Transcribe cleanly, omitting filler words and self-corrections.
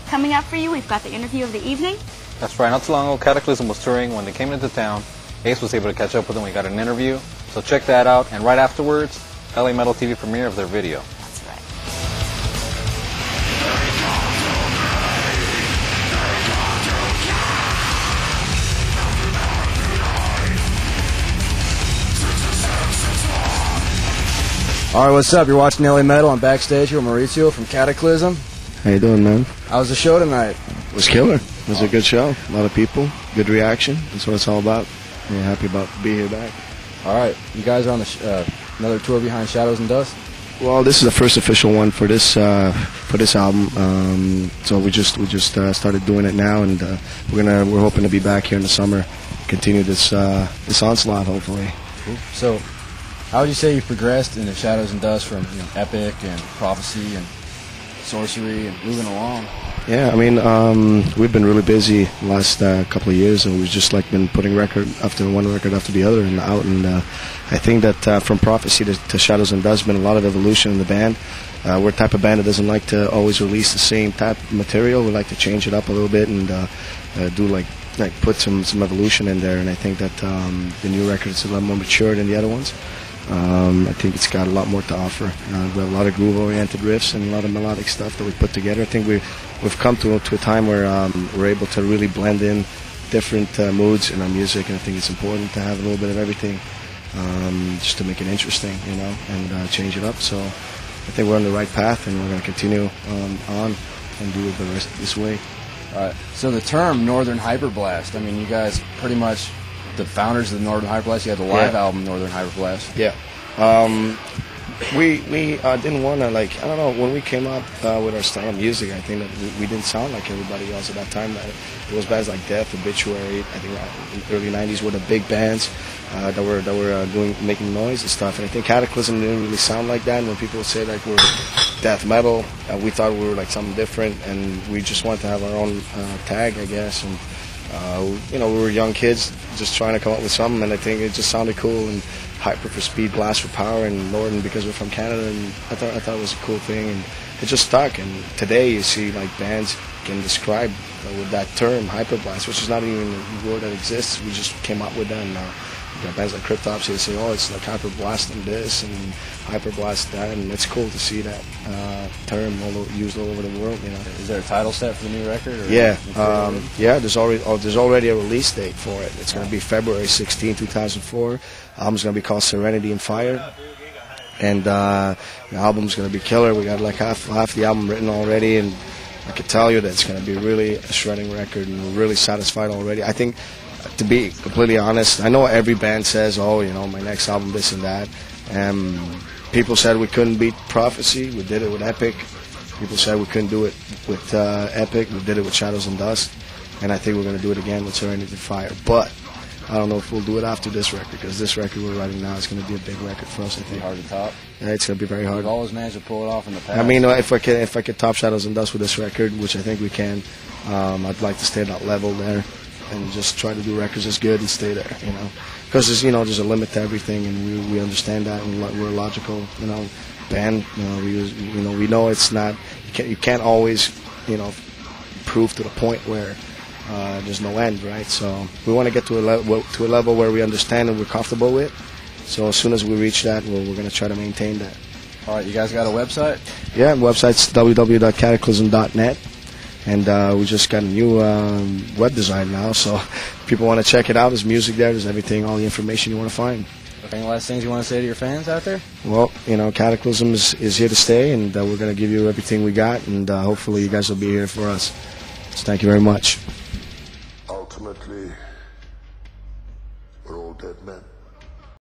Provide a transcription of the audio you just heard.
Coming up for you, we've got the interview of the evening. That's right. Not too long ago, Cataclysm was touring. When they came into town, Ace was able to catch up with them. We got an interview. So check that out. And right afterwards, LA Metal TV premiere of their video. That's right. Alright, what's up? You're watching LA Metal. I'm backstage here with Mauricio from Cataclysm. How you doing, man? How was the show tonight? It was killer. It was a good show. A lot of people. Good reaction. That's what it's all about. Yeah, happy about to be here back. Alright, you guys are on the another tour behind Shadows and Dust? Well, this is the first official one for this album. So we just started doing it now, and we're hoping to be back here in the summer, continue this onslaught, hopefully. Cool. So, how would you say you've progressed into Shadows and Dust from Epic and Prophecy and Sorcery and moving along? Yeah, I mean, we've been really busy the last couple of years, and we've just been putting record after the other and out. And I think that from Prophecy to Shadows and Dust, has been a lot of evolution in the band. We're the type of band that doesn't like to always release the same type of material. We like to change it up a little bit and do put some evolution in there. And I think that the new record is a lot more mature than the other ones. I think it's got a lot more to offer. We have a lot of groove-oriented riffs and a lot of melodic stuff that we put together. I think we've come to a time where we're able to really blend in different moods in our music, and I think it's important to have a little bit of everything just to make it interesting, and change it up. So I think we're on the right path, and we're going to continue on and do it the rest of this way. All right. So the term Northern Hyperblast, I mean, you guys pretty much the founders of the Northern Hyperblast. You had the live album Northern Hyperblast. Yeah. We didn't want to, I don't know, when we came up with our style of music, I think that we didn't sound like everybody else at that time. It was bands like Death, Obituary, I think in the early 90s were the big bands that were making noise and stuff. And I think Cataclysm didn't really sound like that. And when people would say we're death metal, we thought we were something different, and we just wanted to have our own tag, I guess. And we were young kids just trying to come up with something, and I think it just sounded cool. And Hyper for speed, blast for power, and Northern because we're from Canada, and I thought it was a cool thing, and it just stuck. And today you see bands can describe with that term hyperblast, which is not even a word that exists. We just came up with that, and you got bands like Cryptopsy that say, oh, it's hyperblasting this and hyperblast that, and it's cool to see that term used all over the world. Is there a title set for the new record? Or yeah, there's already a release date for it. It's going to be February 16, 2004. The album's going to be called Serenity and Fire, and the album's going to be killer. We got half the album written already, and I can tell you that it's going to be really a shredding record, and we're really satisfied already. I think, to be completely honest, I know every band says, oh, my next album, this and that. People said we couldn't beat Prophecy. We did it with Epic. People said we couldn't do it with Epic. We did it with Shadows and Dust. And I think we're going to do it again with Serenity and Fire. But I don't know if we'll do it after this record, because this record we're writing now is going to be a big record for us, I think. Hard to top. Yeah, it's going to be very hard. We've always managed to pull it off in the past. I mean, if I could top Shadows and Dust with this record, which I think we can, I'd like to stay at that level there and just try to do records as good and stay there, because there's a limit to everything, and we understand that, and we're a logical, band. We know it's not, you can't always, prove to the point where there's no end, right? So we want to get to a level where we understand and we're comfortable with. So as soon as we reach that, we're going to try to maintain that. All right, you guys got a website? Yeah, the website's www.cataclysm.net. And we just got a new web design now, so if people want to check it out, there's music there, there's everything, all the information you want to find. Any last things you want to say to your fans out there? Well, Cataclysm is here to stay, and we're going to give you everything we got, and hopefully you guys will be here for us. So thank you very much. Ultimately, we're all dead men.